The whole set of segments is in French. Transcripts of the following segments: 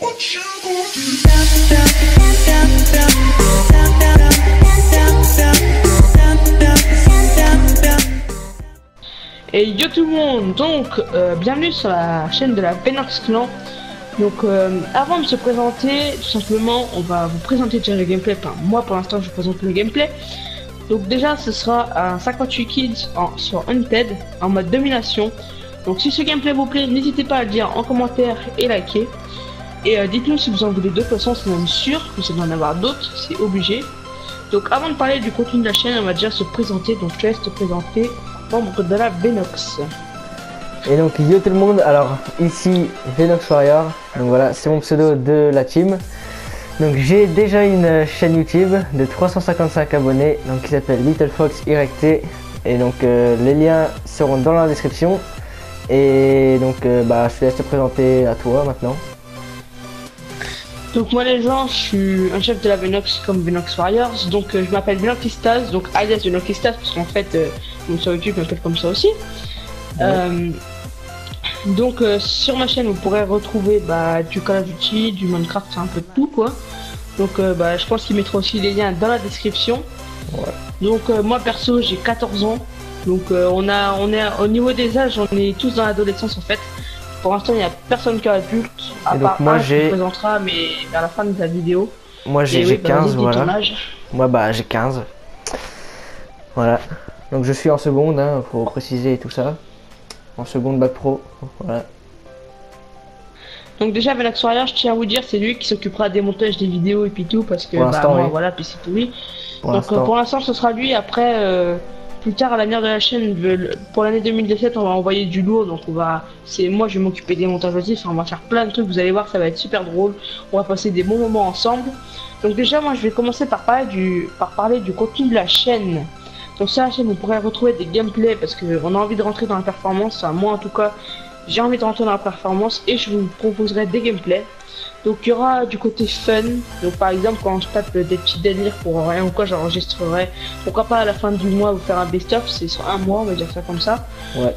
Et yo tout le monde, donc bienvenue sur la chaîne de la Venox Clan. Donc avant de se présenter, tout simplement on va vous présenter déjà le gameplay. Enfin moi pour l'instant je vous présente le gameplay. Donc déjà ce sera un 58 kills sur Hunted en mode domination. Donc si ce gameplay vous plaît, n'hésitez pas à le dire en commentaire et liker. Et dites-nous si vous en voulez d'autres, de toute façon c'est même sûr que vous allez en avoir d'autres, c'est obligé. Donc avant de parler du contenu de la chaîne, on va déjà se présenter, donc je te laisse te présenter, membre de la Venox. Et donc yo tout le monde, alors ici Venox Warrior, donc voilà c'est mon pseudo de la team. Donc j'ai déjà une chaîne YouTube de 355 abonnés, donc qui s'appelle Little Fox YT. Et donc les liens seront dans la description. Et donc bah je te laisse te présenter à toi maintenant. Donc moi les gens, je suis un chef de la Venox comme Venox Warriors, donc je m'appelle Venoxistas, donc alias Venoxistas, parce qu'en fait, sur YouTube je m'appelle comme ça aussi. Ouais. Donc sur ma chaîne vous pourrez retrouver du Call of Duty, du Minecraft, c'est un peu de tout quoi. Donc je pense qu'il mettra aussi les liens dans la description. Ouais. Donc moi perso j'ai 14 ans, donc on est au niveau des âges, on est tous dans l'adolescence en fait. Pour l'instant, il n'y a personne qui est adulte, à part moi qui présentera, mais vers la fin de la vidéo. Moi j'ai 15, voilà. Moi j'ai 15. Voilà. Donc je suis en seconde, hein, faut préciser tout ça. En seconde bac pro, voilà. Donc déjà Venox Warrior, je tiens à vous dire, c'est lui qui s'occupera des montages des vidéos et puis tout, parce que moi, oui. Voilà, puis c'est tout lui. Donc pour l'instant, ce sera lui. Après, plus tard à l'avenir de la chaîne, pour l'année 2017, on va envoyer du lourd, donc moi je vais m'occuper des montages aussi, on va faire plein de trucs, vous allez voir, ça va être super drôle, on va passer des bons moments ensemble. Donc déjà moi je vais commencer par parler du contenu de la chaîne. Donc sur la chaîne vous pourrez retrouver des gameplays parce qu'on a envie de rentrer dans la performance, enfin, moi en tout cas j'ai envie de rentrer dans la performance et je vous proposerai des gameplays. Donc il y aura du côté fun, donc par exemple quand je tape des petits délires pour rien ou quoi, j'enregistrerai, pourquoi pas à la fin du mois vous faire un best-of, c'est sur un mois on va dire ça comme ça. Ouais.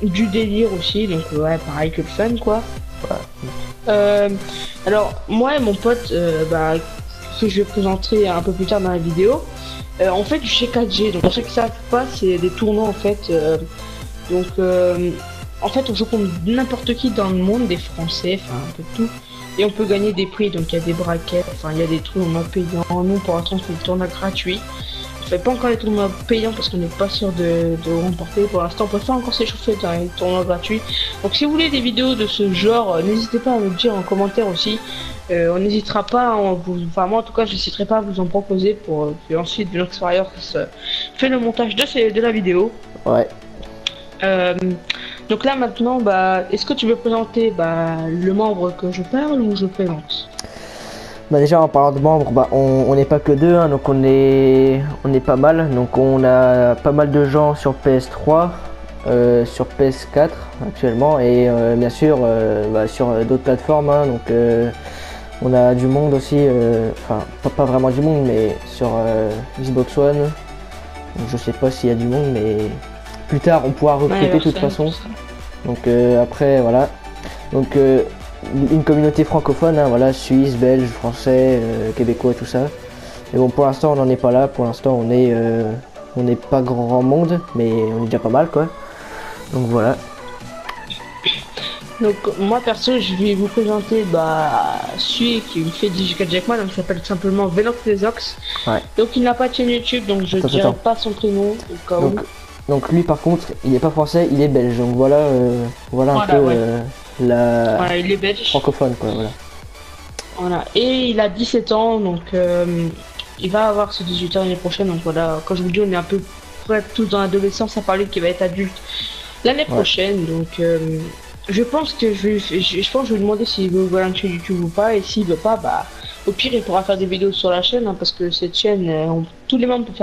Du délire aussi, donc ouais pareil que le fun quoi. Ouais. Alors moi et mon pote, que je vais présenter un peu plus tard dans la vidéo, on fait du chez 4G, donc pour ceux qui savent pas c'est des tournois en fait, en fait, on joue contre n'importe qui dans le monde, des Français, enfin un peu tout. Et on peut gagner des prix, donc il y a des braquettes, enfin il y a des trucs en payant. Nous, pour l'instant, c'est des tournois gratuits. On fait pas encore les tournois payants parce qu'on n'est pas sûr de remporter. Pour l'instant, on préfère encore s'échauffer dans les tournois gratuits. Donc si vous voulez des vidéos de ce genre, n'hésitez pas à me le dire en commentaire aussi. On n'hésitera pas, enfin moi en tout cas, je n'hésiterai pas à vous en proposer pour que ensuite Venox Warrior fait le montage de la vidéo. Ouais. Donc là maintenant, est-ce que tu veux présenter le membre que je parle ou je présente? Déjà en parlant de membres, on n'est pas que deux, hein, donc on est pas mal. Donc on a pas mal de gens sur PS3, sur PS4 actuellement et bien sûr sur d'autres plateformes. Hein, donc on a du monde aussi, enfin pas vraiment du monde, mais sur Xbox One. Donc, je sais pas s'il y a du monde, mais plus tard on pourra recruter de toute façon. Donc après voilà, donc une communauté francophone, hein, voilà, suisse, belge, français, québécois, tout ça. Mais bon, pour l'instant on n'en est pas là, pour l'instant on n'est pas grand monde, mais on est déjà pas mal quoi. Donc voilà. Donc moi perso je vais vous présenter celui qui fait du J4J avec moi, donc il s'appelle simplement Venoxlesox. Ouais. Donc il n'a pas de chaîne YouTube, donc je ne dirai pas son prénom au cas où. Donc lui par contre il est pas français, il est belge, donc voilà, voilà un peu voilà, il est belge. Francophone quoi, voilà. Et il a 17 ans, donc il va avoir ses 18 ans l'année prochaine, donc voilà, quand je vous dis on est un peu près tous dans l'adolescence, à parler qu'il va être adulte l'année prochaine, donc je pense que je vais lui demander s'il veut voir un chaîne YouTube ou pas, et s'il veut pas, au pire il pourra faire des vidéos sur la chaîne, hein, parce que cette chaîne, tous les membres peuvent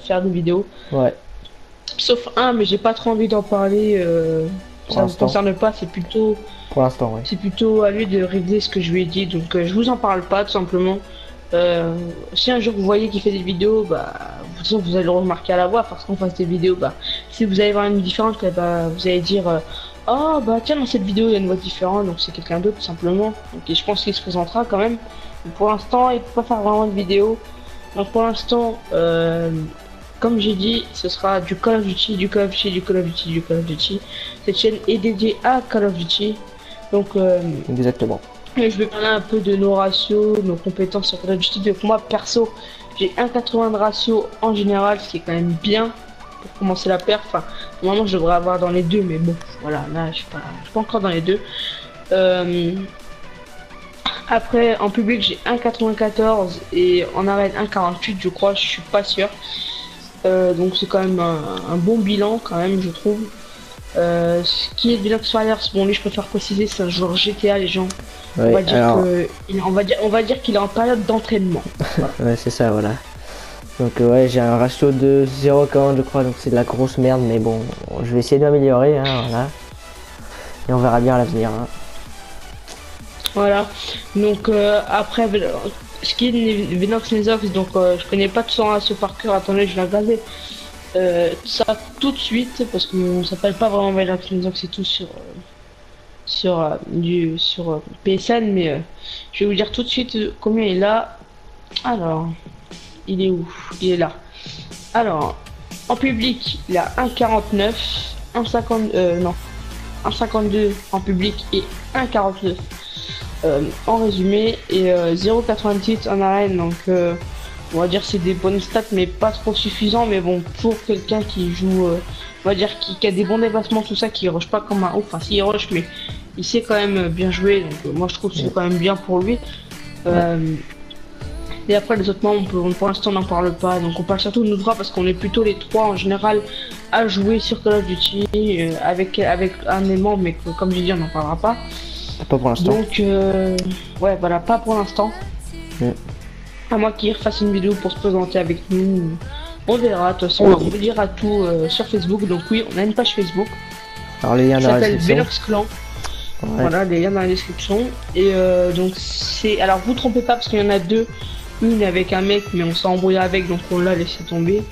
faire des vidéos. Ouais. Sauf un, mais j'ai pas trop envie d'en parler, ça ne me concerne pas, c'est plutôt... Pour l'instant, oui. C'est plutôt à lui de régler ce que je lui ai dit, donc je vous en parle pas, tout simplement. Si un jour vous voyez qu'il fait des vidéos, de toute façon vous allez le remarquer à la voix, parce qu'on fasse des vidéos, si vous allez voir une différence, vous allez dire Ah bah tiens, dans cette vidéo il y a une voix différente, donc c'est quelqu'un d'autre tout simplement. Donc je pense qu'il se présentera quand même. Mais pour l'instant il peut pas faire vraiment de vidéo. Donc pour l'instant, comme j'ai dit, ce sera du Call of Duty, du Call of Duty, du Call of Duty, du Call of Duty. Cette chaîne est dédiée à Call of Duty. Donc exactement. je vais parler un peu de nos ratios, nos compétences sur Call of Duty. Donc moi perso, j'ai 1,80 de ratio en général, ce qui est quand même bien pour commencer la perf. Enfin, normalement je devrais avoir dans les deux, mais bon, voilà, là je suis pas encore dans les deux. Après, en public, j'ai 1,94 et en arène 1,48, je crois, je suis pas sûr. Donc c'est quand même un bon bilan quand même, je trouve. Ce qui est de Vinox Fires, bon lui je préfère préciser, c'est un joueur GTA, les gens. Ouais, on va dire qu'il est en période d'entraînement. Voilà. Ouais, c'est ça, voilà. Donc ouais, j'ai un ratio de 0,40 je crois, donc c'est de la grosse merde, mais bon, je vais essayer de m'améliorer, hein, voilà. Et on verra bien à l'avenir. Hein. Voilà, donc après, ce qui est de Vinox Nezox, donc je connais pas tout son ratio par cœur, attendez, je vais regarder ça tout de suite, parce qu'on s'appelle pas vraiment Vinox Nezox, c'est tout sur PSN, mais je vais vous dire tout de suite combien il est là. Alors, il est où? Il est là. Alors, en public, il a 1,49, 1,50, non, 1,52 en public et 1,49 en résumé, et 0,88 en arène, donc on va dire c'est des bonnes stats mais pas trop suffisant, mais bon, pour quelqu'un qui joue, on va dire qui a des bons déplacements, tout ça, qui rush pas comme un ouf, enfin si il rush mais il sait quand même bien jouer, donc moi je trouve que c'est quand même bien pour lui. Et après les autres membres, pour l'instant on n'en parle pas, donc on parle surtout de nous trois parce qu'on est plutôt les trois en général à jouer sur Call of Duty avec un des membres, mais que, comme j'ai dit, on n'en parlera pas. Pas pour l'instant. Donc ouais, voilà, pas pour l'instant. À moins qu'il refasse une vidéo pour se présenter avec nous, on verra. De toute façon, on vous dira tout sur Facebook. Donc oui, on a une page Facebook. Alors les liens dans la description. Vinox Clan. Ouais. Voilà, les liens dans la description. Et donc c'est, alors vous trompez pas parce qu'il y en a deux. Une avec un mec, mais on s'est embrouillé avec, donc on l'a laissé tomber.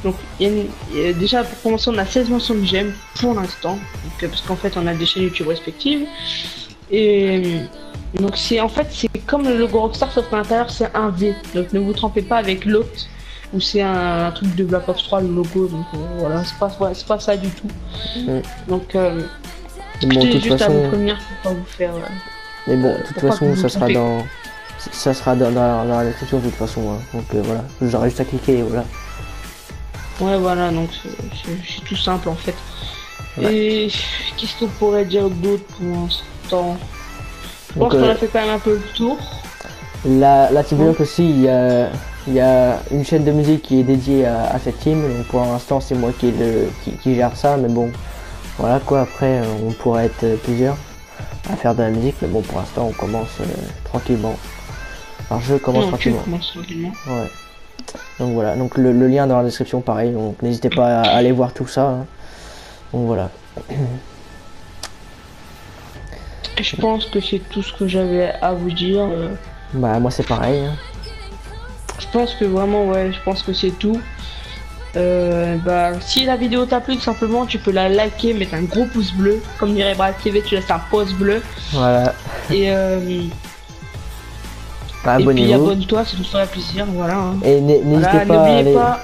Donc déjà pour commencer, on a 16 mentions de j'aime pour l'instant, parce qu'en fait on a des chaînes YouTube respectives. Et donc c'est en fait c'est comme le logo Rockstar, sauf qu'à l'intérieur c'est un V, donc ne vous trompez pas avec l'autre où c'est un truc de Black Ops 3 le logo, donc voilà, c'est pas ça du tout. Donc bon, j'étais juste à vous prévenir pour pas vous faire mais bon, de toute façon ça sera dans la description de toute façon, hein. Donc voilà, j'aurai juste à cliquer et voilà. Ouais, voilà, donc c'est tout simple en fait. Ouais. Et qu'est-ce qu'on pourrait dire d'autre pour l'instant? Je pense qu'on a fait quand même un peu le tour. La team Vinox aussi, il y a une chaîne de musique qui est dédiée à cette team, donc pour l'instant c'est moi qui gère ça, mais bon, voilà quoi, après on pourrait être plusieurs à faire de la musique, mais bon pour l'instant on commence tranquillement. Alors je commence tranquillement. Ouais. Donc voilà, donc le lien dans la description pareil, donc n'hésitez pas à aller voir tout ça. Hein. Donc voilà. Je pense que c'est tout ce que j'avais à vous dire. Bah moi c'est pareil. Hein. Je pense que vraiment ouais, je pense que c'est tout. Bah si la vidéo t'a plu, tout simplement tu peux la liker, mettre un gros pouce bleu, comme dirait Brad TV, tu laisses un pouce bleu. Voilà. Et puis abonne-toi, ça nous fera plaisir, voilà. Hein. Et n'hésitez pas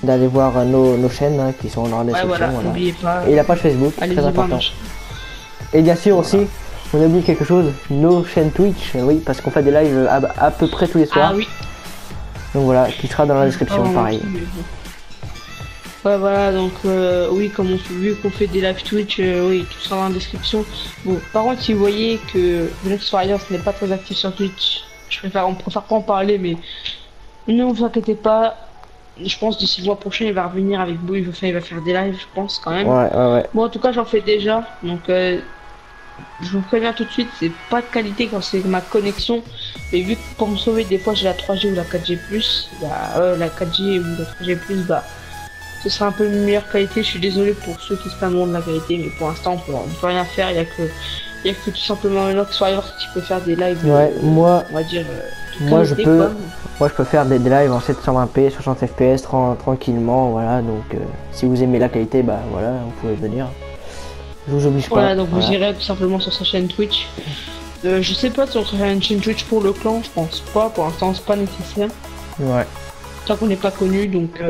d'aller voir nos chaînes hein, qui sont dans la description. Ouais, voilà, n'oubliez pas. Et la page Facebook, très important. Et bien sûr aussi, on a oublié quelque chose, nos chaînes Twitch, oui, parce qu'on fait des lives à peu près tous les soirs. Ah oui. Donc voilà, qui sera dans la description, pareil. Ouais, voilà, donc oui, comme vu qu'on fait des live Twitch, oui, tout sera dans la description. Bon, par contre, si vous voyez que Vinox Fires n'est pas très actif sur Twitch, on préfère pas en parler, mais ne vous inquiétez pas. Je pense d'ici le mois prochain il va revenir avec vous, il va faire des lives, je pense quand même. Ouais. Bon, en tout cas j'en fais déjà, donc je vous préviens tout de suite, c'est pas de qualité quand c'est ma connexion, mais vu que pour me sauver des fois j'ai la 3G ou la 4G+, la 4G ou la 3G+, bah ce sera un peu une meilleure qualité. Je suis désolé pour ceux qui se plaignent de la qualité, mais pour l'instant on peut rien faire, il y a que tout simplement Vinox Fires qui peut faire des lives. Ouais, moi on va dire moi je peux faire des lives en 720p 60 fps tranquillement, voilà. Donc si vous aimez la qualité, bah voilà, vous pouvez venir. Je vous oblige pas. Voilà, donc vous irez tout simplement sur sa chaîne Twitch. Je sais pas si on serait une chaîne Twitch pour le clan, je pense pas. Pour l'instant, c'est pas nécessaire. Ouais. Tant qu'on n'est pas connu, donc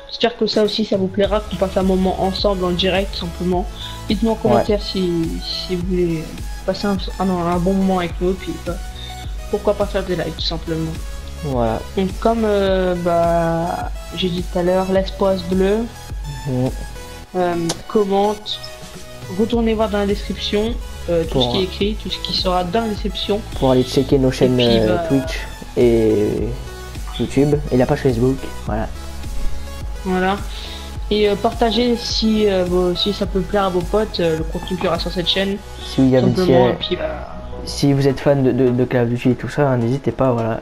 j'espère que ça aussi, ça vous plaira, qu'on passe un moment ensemble en direct, tout simplement. Dites-moi en commentaire si vous voulez passer un bon moment avec nous, puis pourquoi pas faire des lives, tout simplement. Voilà. Donc comme j'ai dit tout à l'heure, laisse pouce bleu, commente, retournez voir dans la description tout ce qui est écrit, tout ce qui sera dans la description. Pour aller checker nos chaînes Twitch et YouTube et la page Facebook, voilà. Voilà. Et partagez si ça peut plaire à vos potes, le contenu qu'il y aura sur cette chaîne. Si, si vous êtes fan de Call of Duty et tout ça, n'hésitez pas, voilà,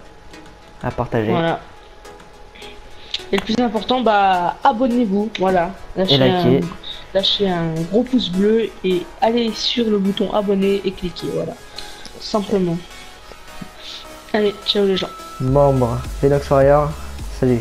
à partager. Voilà. Et le plus important, abonnez-vous, voilà. Lâchez un gros pouce bleu et allez sur le bouton abonner et cliquez, voilà. Simplement. Allez, ciao les gens. Membre Venox Warrior, salut.